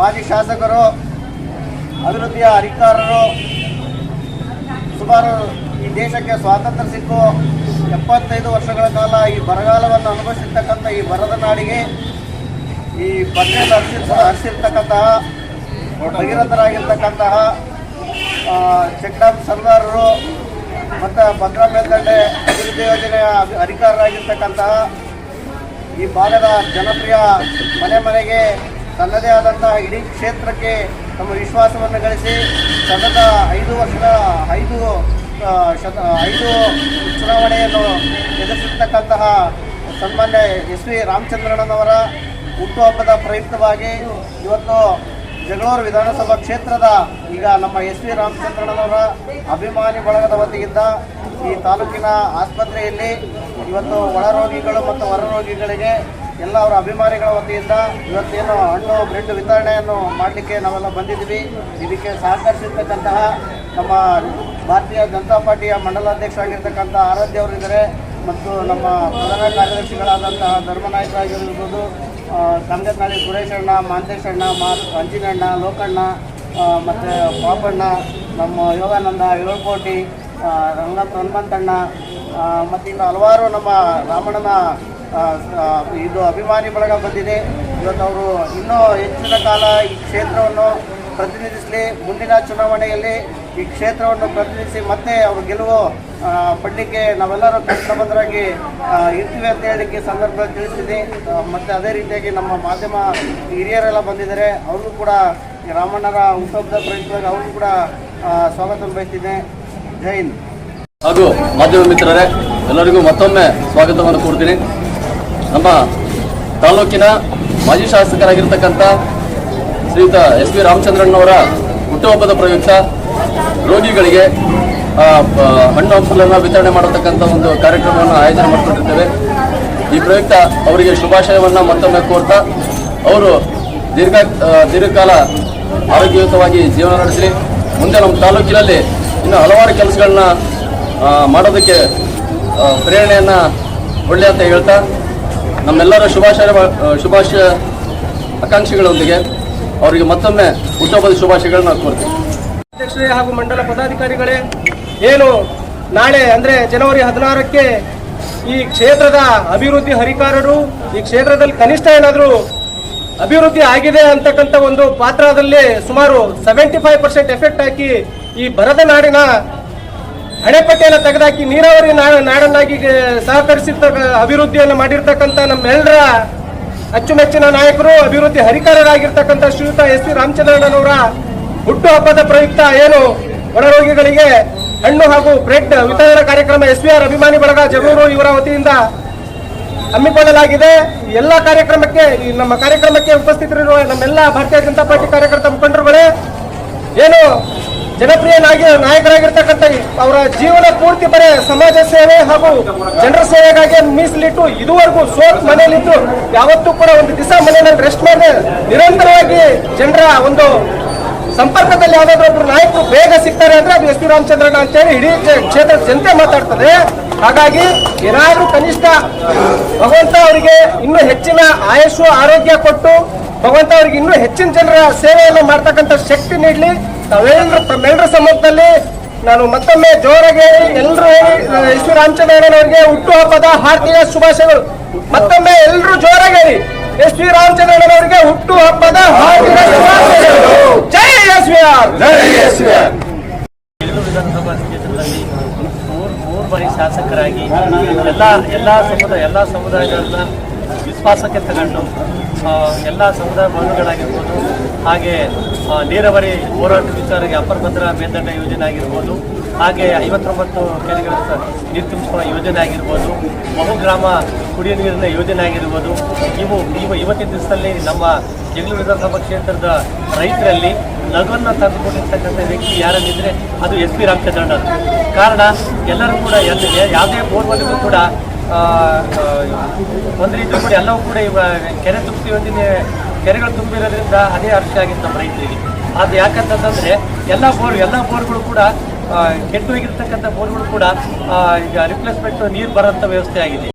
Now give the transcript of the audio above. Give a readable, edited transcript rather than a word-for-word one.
ಮಾಜಿ ಶಾಸಕರು, ಅಭಿವೃದ್ಧಿಯ ಅಧಿಕಾರರು, ಸುಮಾರು ಈ ದೇಶಕ್ಕೆ ಸ್ವಾತಂತ್ರ್ಯ ಸಿಕ್ಕು 75 ವರ್ಷಗಳ ಕಾಲ ಈ ಬರಗಾಲವನ್ನು ಅನುಭವಿಸಿರ್ತಕ್ಕಂಥ ಈ ಬರದ ನಾಡಿಗೆ ಈ ಬಡ್ಡೆಯನ್ನು ಹರಿಸಿರ್ತಕ್ಕಂತಹ ಭಗೀರಥರಾಗಿರ್ತಕ್ಕಂತಹ ಚೆಕ್ ಡ್ಯಾಮ್ ಸರ್ದಾರರು ಮತ್ತು ಭದ್ರಾ ಮೇಲ್ದಂಡೆ ಅಭಿವೃದ್ಧಿ ಯೋಜನೆಯ ಅಧಿಕಾರರಾಗಿರ್ತಕ್ಕಂತಹ ಈ ಭಾಗದ ಜನಪ್ರಿಯ ಮನೆಗೆ ತನ್ನದೇ ಆದಂತಹ ಇಡೀ ಕ್ಷೇತ್ರಕ್ಕೆ ತಮ್ಮ ವಿಶ್ವಾಸವನ್ನು ಗಳಿಸಿ ಸತತ 5 ಚುನಾವಣೆಯನ್ನು ಎದುರಿಸಿರ್ತಕ್ಕಂತಹ ಸನ್ಮಾನ್ಯ SV ರಾಮಚಂದ್ರಣ್ಣನವರ ಹುಟ್ಟುಹಬ್ಬದ ಪ್ರಯುಕ್ತವಾಗಿ ಇವತ್ತು ಜಗಳೂರು ವಿಧಾನಸಭಾ ಕ್ಷೇತ್ರದ ಈಗ ನಮ್ಮ SV ರಾಮಚಂದ್ರಣ್ಣನವರ ಅಭಿಮಾನಿ ಬಳಗದ ವತಿಯಿಂದ ಈ ತಾಲೂಕಿನ ಆಸ್ಪತ್ರೆಯಲ್ಲಿ ಇವತ್ತು ಒಳರೋಗಿಗಳು ಮತ್ತು ಹೊರರೋಗಿಗಳಿಗೆ ಎಲ್ಲ ಅವರ ಅಭಿಮಾನಿಗಳ ವತಿಯಿಂದ ಇವತ್ತೇನು ಹಣ್ಣು ಬ್ರೆಡ್ ವಿತರಣೆಯನ್ನು ಮಾಡಲಿಕ್ಕೆ ನಾವೆಲ್ಲ ಬಂದಿದ್ದೀವಿ. ಇದಕ್ಕೆ ಸಹಕರಿಸಿರ್ತಕ್ಕಂತಹ ನಮ್ಮ ಭಾರತೀಯ ಜನತಾ ಪಾರ್ಟಿಯ ಮಂಡಲಾಧ್ಯಕ್ಷರಾಗಿರ್ತಕ್ಕಂಥ ಆರಾಧ್ಯ ಅವರಿದ್ದಾರೆ ಮತ್ತು ನಮ್ಮ ಪ್ರಧಾನ ಕಾರ್ಯದರ್ಶಿಗಳಾದಂತಹ ಧರ್ಮನಾಯಕರಾಗಿರ್ಬೋದು, ಕಂಗತ್ನಾಳಿ ಸುರೇಶಣ್ಣ, ಮಾಂತೇಶಣ್ಣ, ಅಂಜಿನಣ್ಣ, ಲೋಕಣ್ಣ ಮತ್ತು ಪಾಪಣ್ಣ, ನಮ್ಮ ಯೋಗಾನಂದ, ಏಳ್ಕೋಟಿ, ರಂಗನಾಥ್ ಹನುಮಂತಣ್ಣ ಮತ್ತು ಇನ್ನು ಹಲವಾರು ನಮ್ಮ ರಾಮಣ್ಣನ ಇದು ಅಭಿಮಾನಿ ಬಳಗ ಬಂದಿದೆ. ಇವತ್ತು ಅವರು ಇನ್ನೂ ಹೆಚ್ಚಿನ ಕಾಲ ಈ ಕ್ಷೇತ್ರವನ್ನು ಪ್ರತಿನಿಧಿಸಲಿ, ಮುಂದಿನ ಚುನಾವಣೆಯಲ್ಲಿ ಈ ಕ್ಷೇತ್ರವನ್ನು ಪ್ರತಿನಿಧಿಸಿ ಮತ್ತೆ ಅವರು ಗೆಲುವು ಪಡಲಿಕ್ಕೆ ನಾವೆಲ್ಲರೂ ಕಷ್ಟಬದ್ಧರಾಗಿ ಇರ್ತೀವಿ ಅಂತ ಹೇಳಲಿಕ್ಕೆ ಸಂದರ್ಭದಲ್ಲಿ ತಿಳಿಸ್ತೀನಿ. ಮತ್ತು ಅದೇ ರೀತಿಯಾಗಿ ನಮ್ಮ ಮಾಧ್ಯಮ ಹಿರಿಯರೆಲ್ಲ ಬಂದಿದ್ದಾರೆ, ಅವ್ರಿಗೂ ಕೂಡ ರಾಮಣ್ಣರ ಹುಟ್ಟುಹಬ್ಬದ ಪ್ರಯುಕ್ತವಾಗಿ ಅವ್ರಿಗೂ ಕೂಡ ಸ್ವಾಗತ ಬಯಸ್ತಿದ್ದೆ. ಜೈ ಹಿಂದ್. ಹಾಗೂ ಮಾಧ್ಯಮ ಮಿತ್ರರೇ, ಎಲ್ಲರಿಗೂ ಮತ್ತೊಮ್ಮೆ ಸ್ವಾಗತವನ್ನು ಕೋರ್ತೀನಿ. ನಮ್ಮ ತಾಲೂಕಿನ ಮಾಜಿ ಶಾಸಕರಾಗಿರ್ತಕ್ಕಂಥ ಶ್ರೀಯುತ SV ರಾಮಚಂದ್ರಣ್ಣವರ ಹುಟ್ಟುಹಬ್ಬದ ಪ್ರಯುಕ್ತ ರೋಗಿಗಳಿಗೆ ಹಣ್ಣು ಹಂಪಲನ್ನು ವಿತರಣೆ ಮಾಡತಕ್ಕಂಥ ಒಂದು ಕಾರ್ಯಕ್ರಮವನ್ನು ಆಯೋಜನೆ ಮಾಡಿಕೊಂಡಿರ್ತೇವೆ. ಈ ಪ್ರಯುಕ್ತ ಅವರಿಗೆ ಶುಭಾಶಯವನ್ನು ಮತ್ತೊಮ್ಮೆ ಕೋರ್ತಾ ಅವರು ದೀರ್ಘಕಾಲ ಆರೋಗ್ಯಯುತವಾಗಿ ಜೀವನ ನಡೆಸಲಿ, ಮುಂದೆ ನಮ್ಮ ತಾಲೂಕಿನಲ್ಲಿ ಇನ್ನು ಹಲವಾರು ಕೆಲಸಗಳನ್ನ ಮಾಡೋದಕ್ಕೆ ಪ್ರೇರಣೆಯನ್ನು ಕೊಡಲಿ ಅಂತ ಹೇಳ್ತಾ ನಮ್ಮೆಲ್ಲರ ಶುಭಾಶಯ ಆಕಾಂಕ್ಷಿಗಳೊಂದಿಗೆ ಅವರಿಗೆ ಮತ್ತೊಮ್ಮೆ ಹುಟ್ಟುಹಬ್ಬದ ಶುಭಾಶಯಗಳನ್ನ ಕೋರ್ತೀವಿ. ಅಧ್ಯಕ್ಷರೇ ಹಾಗೂ ಮಂಡಲ ಪದಾಧಿಕಾರಿಗಳೇ, ಏನು ನಾಳೆ ಅಂದರೆ ಜನವರಿ 16ಕ್ಕೆ ಈ ಕ್ಷೇತ್ರದ ಅಭಿವೃದ್ಧಿ ಹರಿಕಾರರು ಈ ಕ್ಷೇತ್ರದಲ್ಲಿ ಕನಿಷ್ಠ ಏನಾದರೂ ಅಭಿವೃದ್ಧಿ ಆಗಿದೆ ಅಂತಕ್ಕಂಥ ಒಂದು ಪಾತ್ರದಲ್ಲಿ ಸುಮಾರು 75% ಎಫೆಕ್ಟ್ ಹಾಕಿ ಈ ಬರದ ನಾಡಿನ ಹಣೆಪಟ್ಟಿಯನ್ನು ತೆಗೆದಾಕಿ ನೀರಾವರಿ ನಾಡನ್ನಾಗಿ ಸಹಕರಿಸಿದ ಅಭಿವೃದ್ಧಿಯನ್ನು ಮಾಡಿರ್ತಕ್ಕಂಥ ನಮ್ಮೆಲ್ಲರ ಅಚ್ಚುಮೆಚ್ಚಿನ ನಾಯಕರು, ಅಭಿವೃದ್ಧಿ ಹರಿಕಾರರಾಗಿರ್ತಕ್ಕಂಥ ಶ್ರೀಯುತ SV ರಾಮಚಂದ್ರಣ್ಣನವರ ಹುಟ್ಟುಹಬ್ಬದ ಪ್ರಯುಕ್ತ ಏನು ಒಳರೋಗಿಗಳಿಗೆ ಹಣ್ಣು ಹಾಗೂ ಬ್ರೆಡ್ ವಿತರಣಾ ಕಾರ್ಯಕ್ರಮ SVR ಅಭಿಮಾನಿ ಬಳಗ ಜಗಳೂರು ಇವರ ವತಿಯಿಂದ ಹಮ್ಮಿಕೊಳ್ಳಲಾಗಿದೆ. ಎಲ್ಲ ಕಾರ್ಯಕ್ರಮಕ್ಕೆ ನಮ್ಮ ಕಾರ್ಯಕ್ರಮಕ್ಕೆ ಉಪಸ್ಥಿತರಿರುವ ನಮ್ಮೆಲ್ಲ ಭಾರತೀಯ ಜನತಾ ಪಾರ್ಟಿ ಕಾರ್ಯಕರ್ತ ಮುಖಂಡರುಗಳೇ, ಏನು ಜನಪ್ರಿಯ ನಾಯಕರಾಗಿರ್ತಕ್ಕಂಥ ಅವರ ಜೀವನ ಪೂರ್ತಿ ಬರೇ ಸಮಾಜ ಸೇವೆ ಹಾಗೂ ಜನರ ಸೇವೆಗಾಗಿ ಮೀಸಲಿಟ್ಟು ಇದುವರೆಗೂ ಸೋತ್ ಮನೆಯಲ್ಲಿದ್ದು ಯಾವತ್ತೂ ಕೂಡ ಒಂದು ದಿವಸ ಮನೆಯಲ್ಲಿ ರೆಸ್ಟ್ ಮಾಡಿ ನಿರಂತರವಾಗಿ ಜನರ ಒಂದು ಸಂಪರ್ಕದಲ್ಲಿ ಯಾವುದಾದ್ರೂ ಒಬ್ಬರು ನಾಯಕರು ಬೇಗ ಸಿಗ್ತಾರೆ ಅಂದ್ರೆ ಅದು SV ರಾಮಚಂದ್ರಣ್ಣ ಅಂತೇಳಿ ಇಡೀ ಕ್ಷೇತ್ರದ ಜನತೆ ಮಾತಾಡ್ತದೆ. ಹಾಗಾಗಿ ಏನಾದ್ರೂ ಕನಿಷ್ಠ ಭಗವಂತ ಅವರಿಗೆ ಇನ್ನೂ ಹೆಚ್ಚಿನ ಆಯುಷು ಆರೋಗ್ಯ ಕೊಟ್ಟು ಭಗವಂತ ಅವರಿಗೆ ಇನ್ನೂ ಹೆಚ್ಚಿನ ಜನರ ಸೇವೆಯನ್ನು ಮಾಡ್ತಕ್ಕಂಥ ಶಕ್ತಿ ನೀಡಲಿ. ತಮ್ಮೆಲ್ಲರ ಸಮ್ಮುಖದಲ್ಲಿ ನಾನು ಮತ್ತೊಮ್ಮೆ ಜೋರಾಗಿ ಎಲ್ಲರೂ SV ರಾಮಚಂದ್ರಣ್ಣನವರಿಗೆ ಹುಟ್ಟುಹಬ್ಬದ ಹಾರ್ದಿಕ ಶುಭಾಶಯಗಳು. ಮತ್ತೊಮ್ಮೆ ಎಲ್ಲರೂ ಜೋರಾಗಿ ಹೇಳಿ, SV ರಾಮಚಂದ್ರಣ್ಣನವರಿಗೆ ಹುಟ್ಟುಹಬ್ಬದ ಹಾರ್ದಿಕ ಶುಭಾಶಯಗಳು. ಜೈ SVR. ವಿಧಾನಸಭಾ ಕ್ಷೇತ್ರದಲ್ಲಿ ಮೂರು ಬಾರಿ ಶಾಸಕರಾಗಿ ಎಲ್ಲ ಸಮುದಾಯಗಳನ್ನ ವಿಶ್ವಾಸಕ್ಕೆ ತಗೊಂಡು ಎಲ್ಲ ಸಮುದಾಯ ಭವನಗಳಾಗಿರ್ಬೋದು, ಹಾಗೆ ನೀರಾವರಿ ಹೋರಾಟ ವಿಚಾರಕ್ಕೆ ಅಪರ ಭದ್ರಾ ಮೇಲ್ದಂಡೆ ಯೋಜನೆ ಆಗಿರ್ಬೋದು, ಹಾಗೆ 59 ಕೆರೆಗಳ ನೀರು ತುಂಬಿಸುವ ಯೋಜನೆ ಆಗಿರ್ಬೋದು, ಬಹುಗ್ರಾಮ ಕುಡಿಯುವ ನೀರಿನ ಯೋಜನೆ ಆಗಿರ್ಬೋದು, ಇವತ್ತಿನ ದಿವಸದಲ್ಲಿ ನಮ್ಮ ಜಗಳೂರು ವಿಧಾನಸಭಾ ಕ್ಷೇತ್ರದ ರೈತರಲ್ಲಿ ನಗುವನ್ನು ತಂದುಕೊಂಡಿರ್ತಕ್ಕಂಥ ವ್ಯಕ್ತಿ ಯಾರನ್ನಿದ್ರೆ ಅದು SV ರಾಮಚಂದ್ರಣ್ಣ. ಕಾರಣ ಎಲ್ಲರೂ ಕೂಡ ಯಾವುದೇ ಬೋರ್ವೆಲ್ಗೂ ಕೂಡ ಒಂದು ರೀತಿ ಕೂಡ ಎಲ್ಲವೂ ಕೂಡ ಕೆರೆ ತುಂಬ್ತೀವಿ, ಕೆರೆಗಳು ತುಂಬಿರೋದ್ರಿಂದ ಅದೇ ಹರ್ಷ ಆಗಿತ್ತು ನಮ್ಮ ರೈತರಿಗೆ. ಅದು ಯಾಕಂತಂದರೆ ಎಲ್ಲ ಬೋರ್ಗಳು ಕೂಡ ಕೆಟ್ಟು ಹೋಗಿರ್ತಕ್ಕಂಥ ಬೋರ್ಗಳು ಕೂಡ ಈಗ ರಿಪ್ಲೇಸ್ಮೆಂಟ್ ನೀರು ಬರೋಂಥ ವ್ಯವಸ್ಥೆ ಆಗಿದೆ.